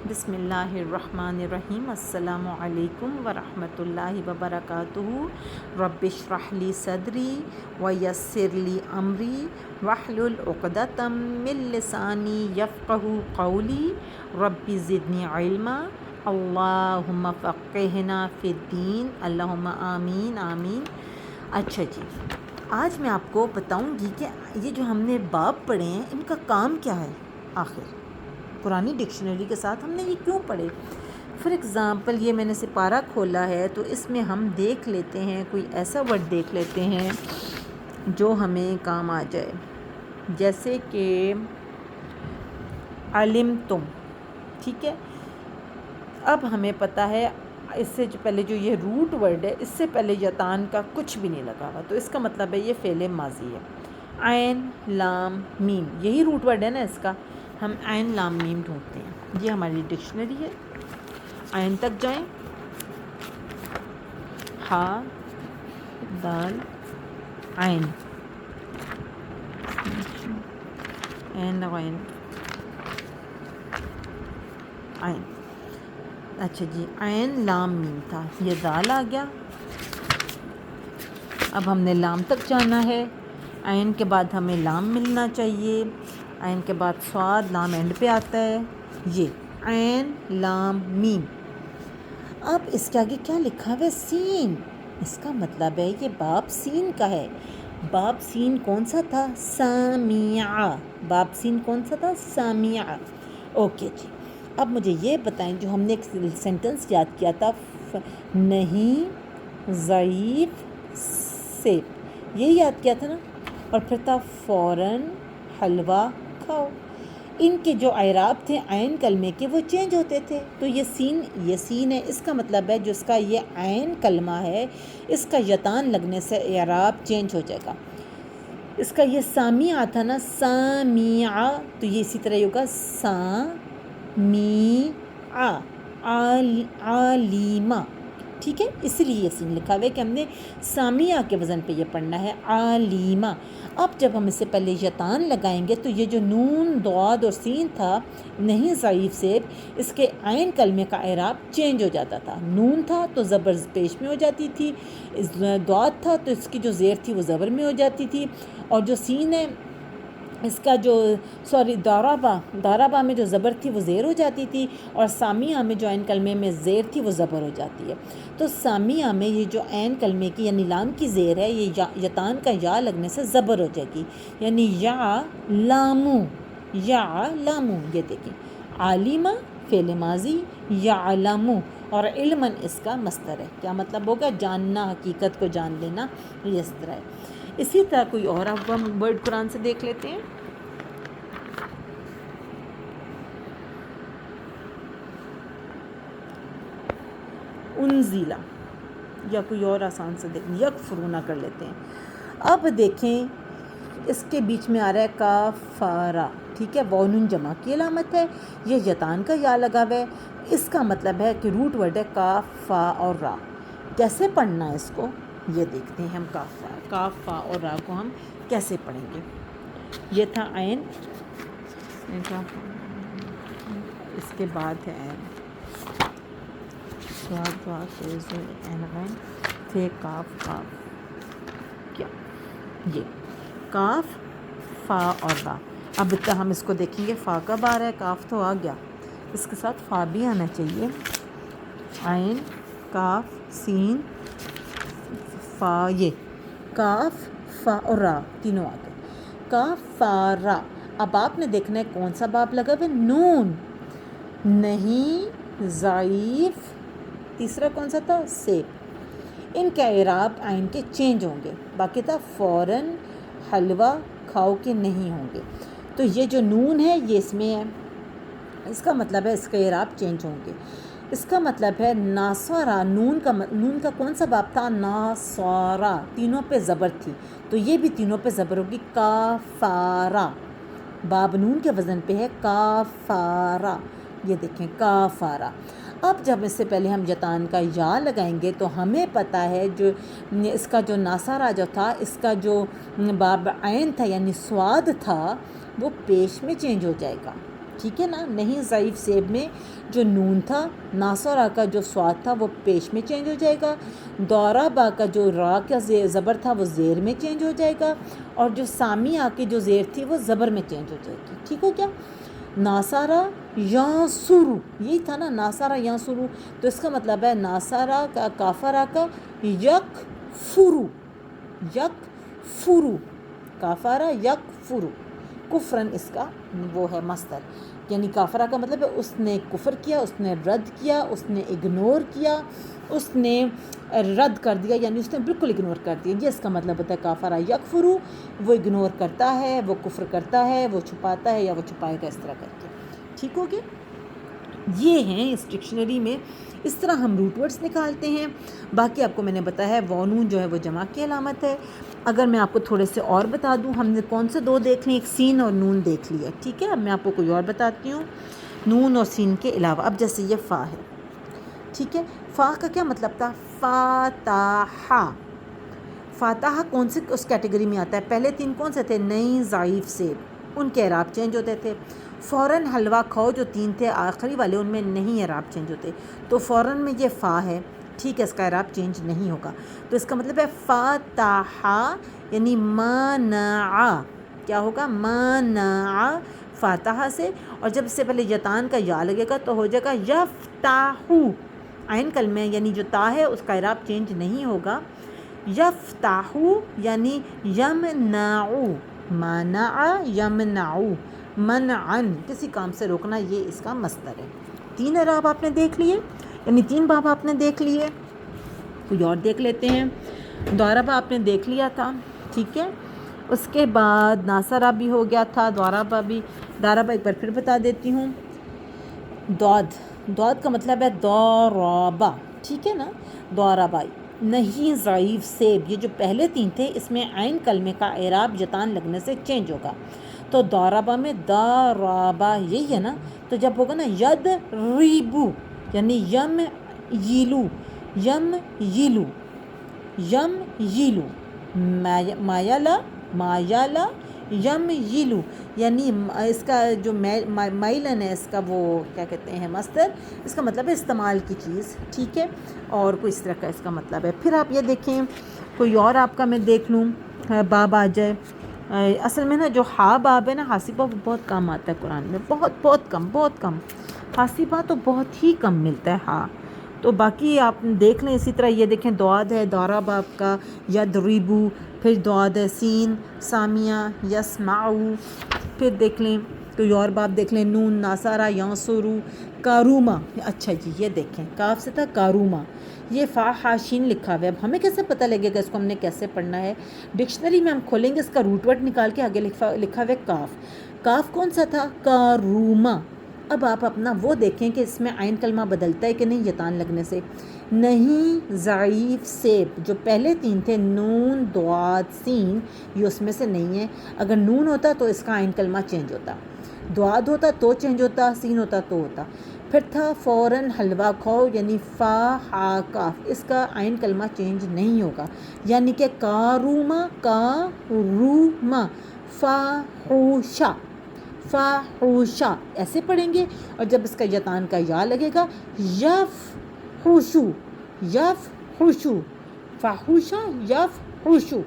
بسم اللہ الرحمن الرحیم۔ السلام علیکم ورحمۃ اللہ وبرکاتہ۔ رب اشرح لی صدری ویسر لی امری واحلل عقدۃ من لسانی یفقہوا قولی رب زدنی علما اللہم فقہنا فی الدین اللہم آمین آمین۔ اچھا جی، آج میں آپ کو بتاؤں گی کہ یہ جو ہم نے باب پڑھے ہیں ان کا کام کیا ہے۔ آخر پرانی ڈکشنری کے ساتھ ہم نے یہ کیوں پڑھے؟ فار ایگزامپل یہ میں نے سپارہ کھولا ہے تو اس میں ہم دیکھ لیتے ہیں، کوئی ایسا ورڈ دیکھ لیتے ہیں جو ہمیں کام آ جائے، جیسے کہ علمتم، ٹھیک ہے۔ اب ہمیں پتہ ہے اس سے جو پہلے جو یہ روٹ ورڈ ہے اس سے پہلے یتان کا کچھ بھی نہیں لگا ہوا، تو اس کا مطلب ہے یہ فعل ماضی ہے۔ عین لام میم، یہی روٹ ورڈ ہے نا اس کا، ہم عین لام میم ڈھونڈتے ہیں۔ یہ ہماری ڈکشنری ہے، عین تک جائیں، ہا دال عین، عین غین عین۔ اچھا جی، عین لام میم تھا، یہ دال آ گیا۔ اب ہم نے لام تک جانا ہے، عین کے بعد ہمیں لام ملنا چاہیے، عین کے بعد صاد، لام اینڈ پہ آتا ہے، یہ عین لام میم۔ اب اس کے آگے کیا لکھا ہوا ہے؟ سین۔ اس کا مطلب ہے یہ باب سین کا ہے۔ باب سین کون سا تھا؟ سامعہ۔ باب سین کون سا تھا؟ سامعہ۔ اوکے جی، اب مجھے یہ بتائیں، جو ہم نے ایک سینٹنس یاد کیا تھا، نہیں ضعیف سیب، یہ یاد کیا تھا نا، اور پھر تھا فوراً حلوہ کھاؤ۔ ان کے جو اعراب تھے عین کلمے کے وہ چینج ہوتے تھے، تو یہ سین ہے، اس کا مطلب ہے جو اس کا یہ عین کلمہ ہے اس کا یتان لگنے سے اعراب چینج ہو جائے گا۔ اس کا یہ سامعہ تھا نا، سامعہ، تو یہ اسی طرح ہوگا سامعہ، عالیمہ، ٹھیک ہے۔ اسی لیے یہ سین لکھا ہوا ہے کہ ہم نے سامعہ کے وزن پہ یہ پڑھنا ہے، عالیمہ۔ اب جب ہم اس سے پہلے یتان لگائیں گے تو یہ جو نون، ضاد اور سین تھا، نہیں ضعیف سیب، اس کے عین کلمے کا اعراب چینج ہو جاتا تھا۔ نون تھا تو زبر پیش میں ہو جاتی تھی، ضاد تھا تو اس کی جو زیر تھی وہ زبر میں ہو جاتی تھی، اور جو سین ہے اس کا جو دارابا میں جو زبر تھی وہ زیر ہو جاتی تھی، اور سامعہ میں جو عین کلمے میں زیر تھی وہ زبر ہو جاتی ہے۔ تو سامعہ میں یہ جو عین کلمے کی یعنی لام کی زیر ہے، یہ یتان کا یا لگنے سے زبر ہو جائے گی، یعنی یا لامو، یا لامو۔ یہ دیکھیں، عالمہ فعل ماضی، یعلمو، اور علماً اس کا مصدر ہے۔ کیا مطلب ہوگا؟ جاننا، حقیقت کو جان لینا، یہ اس طرح ہے۔ اسی طرح کوئی اور اب ہم ورڈ قرآن سے دیکھ لیتے ہیں۔ انزیلا، یا کوئی اور آسان سے دیکھیں، یکفرونہ کر لیتے ہیں۔ اب دیکھیں اس کے بیچ میں آ رہا ہے کافارہ، ٹھیک ہے، واو نون جمع کی علامت ہے، یہ یتان کا یا لگا ہوا ہے۔ اس کا مطلب ہے کہ روٹ ورڈ ہے کاف، فا اور را۔ کیسے پڑھنا ہے اس کو یہ دیکھتے ہیں ہم۔ کاف، فا اور را کو ہم کیسے پڑھیں گے؟ یہ تھا عین، اس کے بعد ہے عین، پھر کاف، کیا یہ کاف، فا اور را۔ اب تک ہم اس کو دیکھیں گے، فا کب آ رہا ہے؟ کاف تو آ گیا، اس کے ساتھ فا بھی آنا چاہیے۔ عین، کاف، سین، فا، یہ کاف، فا اور را تینوں آ گئے، کاف، فا، را۔ اب آپ نے دیکھنا ہے کون سا باب لگا ہوا ہے؟ نون، نہیں ضعیف، تیسرا کون سا تھا؟ سیب۔ ان کے اعراب عین کے چینج ہوں گے، باقی تھا فوراً حلوہ کھاؤ کے نہیں ہوں گے۔ تو یہ جو نون ہے یہ اس میں ہے، اس کا مطلب ہے اس کے اعراب چینج ہوں گے۔ اس کا مطلب ہے ناصارہ، نون کا کون سا باب تھا؟ ناصارہ، تینوں پہ زبر تھی، تو یہ بھی تینوں پہ زبر ہوگی، کافارہ، باب نون کے وزن پہ ہے، کافارہ۔ یہ دیکھیں کافارہ۔ اب جب اس سے پہلے ہم یتان کا یا لگائیں گے تو ہمیں پتہ ہے جو اس کا جو ناصارہ جو تھا، اس کا جو باب عین تھا یعنی سواد تھا، وہ پیش میں چینج ہو جائے گا، ٹھیک ہے نا. نہیں ضعیف سیب میں جو نون تھا ناصرہ کا جو سواد تھا وہ پیش میں چینج ہو جائے گا. ضربا کا جو را کا زبر تھا وہ زیر میں چینج ہو جائے گا. اور جو سامیہ کی جو زیر تھی وہ زبر میں چینج ہو جائے گی. ٹھیک ہو گیا. ناصرہ ینصرو یہی تھا نا, ناصرہ ینصرو, تو اس کا مطلب ہے ناصرہ کا کافرہ کا یکفرو, یکفرو, کافرہ یکفرو, کفرن اس کا وہ ہے مصدر. یعنی کافرہ کا مطلب ہے اس نے کفر کیا, اس نے رد کیا, اس نے اگنور کیا, اس نے رد کر دیا, یعنی اس نے بالکل اگنور کر دیا. یہ اس کا مطلب ہوتا ہے کافرہ یکفرو, وہ اگنور کرتا ہے, وہ کفر کرتا ہے, وہ چھپاتا ہے یا وہ چھپائے گا اس طرح کر کے. ٹھیک ہو گیا. یہ ہیں اس ڈکشنری میں, اس طرح ہم روٹ ورڈز نکالتے ہیں. باقی آپ کو میں نے بتایا ہے وانون جو ہے وہ جمع کی علامت ہے. اگر میں آپ کو تھوڑے سے اور بتا دوں, ہم نے کون سے دو دیکھ لیں, ایک سین اور نون دیکھ لیا. ٹھیک ہے, اب میں آپ کو کوئی اور بتاتی ہوں نون اور سین کے علاوہ. اب جیسے یہ فا ہے, ٹھیک ہے, فا کا کیا مطلب تھا, فاتحہ. فاتحہ کون سے اس کیٹیگری میں آتا ہے, پہلے تین کون سے تھے, نئی ضعیف سے, ان کے اعراب چینج ہوتے تھے. فوراً حلوہ کھاؤ جو تین تھے آخری والے, ان میں نہیں اعراب چینج ہوتے. تو فوراً میں یہ فا ہے, ٹھیک ہے, اس کا اعراب چینج نہیں ہوگا. تو اس کا مطلب ہے فاتحہ یعنی منع, کیا ہوگا, منع, فاتحہ سے. اور جب اس سے پہلے یتان کا یا لگے گا تو ہو جائے گا یفتحو. عین کلمہ یعنی جو تا ہے اس کا اعراب چینج نہیں ہوگا. یفتحو یعنی یمنعو, منع یمنعو, منعن, کسی کام سے روکنا, یہ اس کا مصدر ہے. تین اعراب آپ نے دیکھ لیے, یعنی تین باب آپ نے دیکھ لیے. کوئی اور دیکھ لیتے ہیں. ضربا آپ نے دیکھ لیا تھا, ٹھیک ہے. اس کے بعد ناصرہ بھی ہو گیا تھا, ضربا بھی. ضربا ایک بار پھر بتا دیتی ہوں. ضاد, ضاد کا مطلب ہے ضربا, ٹھیک ہے نا. ضربا نہیں ضعیف سیب, یہ جو پہلے تین تھے اس میں عین کلمے کا اعراب یتان لگنے سے چینج ہوگا. تو ضربا میں ضربا یہی ہے نا. تو جب ہوگا نا یضربو یعنی یم یلو, یم یلو, یم یلو, مایلا, مایلا, یم یلو, یعنی اس کا جو مائلن ہے اس کا وہ کیا کہتے ہیں مصدر, اس کا مطلب ہے استعمال کی چیز. ٹھیک ہے, اور کوئی اس طرح کا اس کا مطلب ہے. پھر آپ یہ دیکھیں کوئی اور آپ کا میں دیکھ لوں باب آ جائے. اصل میں نا جو ہا باب ہے نا, حاسبہ وہ بہت کم آتا ہے قرآن میں, بہت بہت کم, بہت کم. حاسبہ تو بہت ہی کم ملتا ہے ہا. تو باقی آپ دیکھ لیں. اسی طرح یہ دیکھیں ضاد ہے ضربا آپ کا, یضربو, پھر ضاد ہے سین سامیہ یسمعو. پھر دیکھ لیں کوئی اور باب دیکھ لیں, نون ناصرہ ینصرو, کاروما. اچھا جی یہ دیکھیں کاف سے تھا کاروما, یہ فا حاشین لکھا ہوا ہے. اب ہمیں کیسے پتہ لگے گا اس کو ہم نے کیسے پڑھنا ہے. ڈکشنری میں ہم کھولیں گے, اس کا روٹ ورڈ نکال کے آگے لکھا ہوا ہے کاف. کاف کون سا تھا, کاروما. اب آپ اپنا وہ دیکھیں کہ اس میں عین کلمہ بدلتا ہے کہ نہیں یتان لگنے سے. نہیں ضعیف سیب, جو پہلے تین تھے نون ضاد سین, یہ اس میں سے نہیں ہے. اگر نون ہوتا تو اس کا عین کلمہ چینج ہوتا, ضاد ہوتا تو چینج ہوتا, سین ہوتا تو ہوتا. پھر تھا فوراً حلوہ کھاؤ یعنی فا ہا کاف, اس کا عین کلمہ چینج نہیں ہوگا. یعنی کہ کاروما, کاروما, فاحوشا, فاحوشا ایسے پڑھیں گے. اور جب اس کا یتان کا یا لگے گا یفحشو, یفحشو, فاحوشا یفحشو.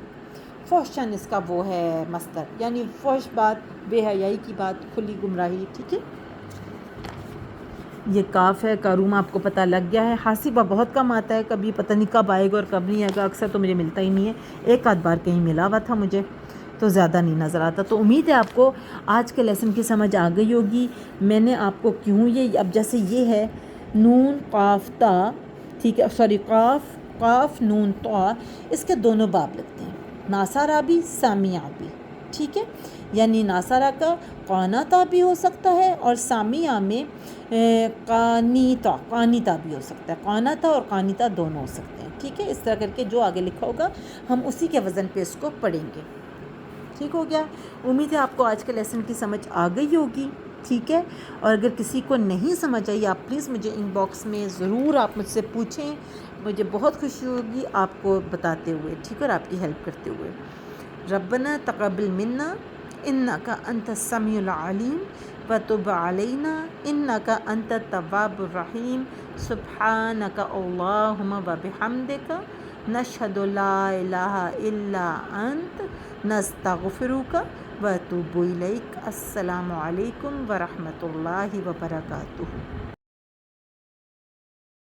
فحشن اس کا وہ ہے مصدر, یعنی فحش بات, بے حیائی کی بات, کھلی گمراہی. ٹھیک ہے, یہ کاف ہے. کاروما آپ کو پتہ لگ گیا ہے. حاسبہ بہت کم آتا ہے, کبھی پتہ نہیں کب آئے گا اور کب نہیں آئے گا. اکثر تو مجھے ملتا ہی نہیں ہے, ایک آدھ بار کہیں ملا ہوا تھا مجھے, تو زیادہ نہیں نظر آتا. تو امید ہے آپ کو آج کے لیسن کی سمجھ آ گئی ہوگی. میں نے آپ کو کیوں یہ, اب جیسے یہ ہے نون قاف تا, ٹھیک ہے, سوری قاف نون تا, اس کے دونوں باب لگتے ہیں, ناصرہ بھی سامیہ بھی. ٹھیک ہے, یعنی ناصرہ کا قانتا بھی ہو سکتا ہے اور سامیہ میں قانیتا, قانیتا بھی ہو سکتا ہے. قانتا اور قانیتا دونوں ہو سکتے ہیں. ٹھیک ہے, اس طرح کر کے جو آگے لکھا ہوگا ہم اسی کے وزن پہ اس کو پڑھیں گے. ٹھیک ہو گیا. امید ہے آپ کو آج کے لیسن کی سمجھ آ گئی ہوگی. ٹھیک ہے, اور اگر کسی کو نہیں سمجھ آئی آپ پلیز مجھے ان باکس میں ضرور آپ مجھ سے پوچھیں, مجھے بہت خوشی ہوگی آپ کو بتاتے ہوئے. ٹھیک ہے, اور آپ کی ہیلپ کرتے ہوئے. ربنا تقبل منا انک انت السمیع العلیم وتب علینا انک انت التواب الرحیم سبحانک اللہم وبحمدک نشہد لا الہ الا انت نستغفرک واتوب الیک۔ السلام علیکم ورحمۃ اللہ وبرکاتہ۔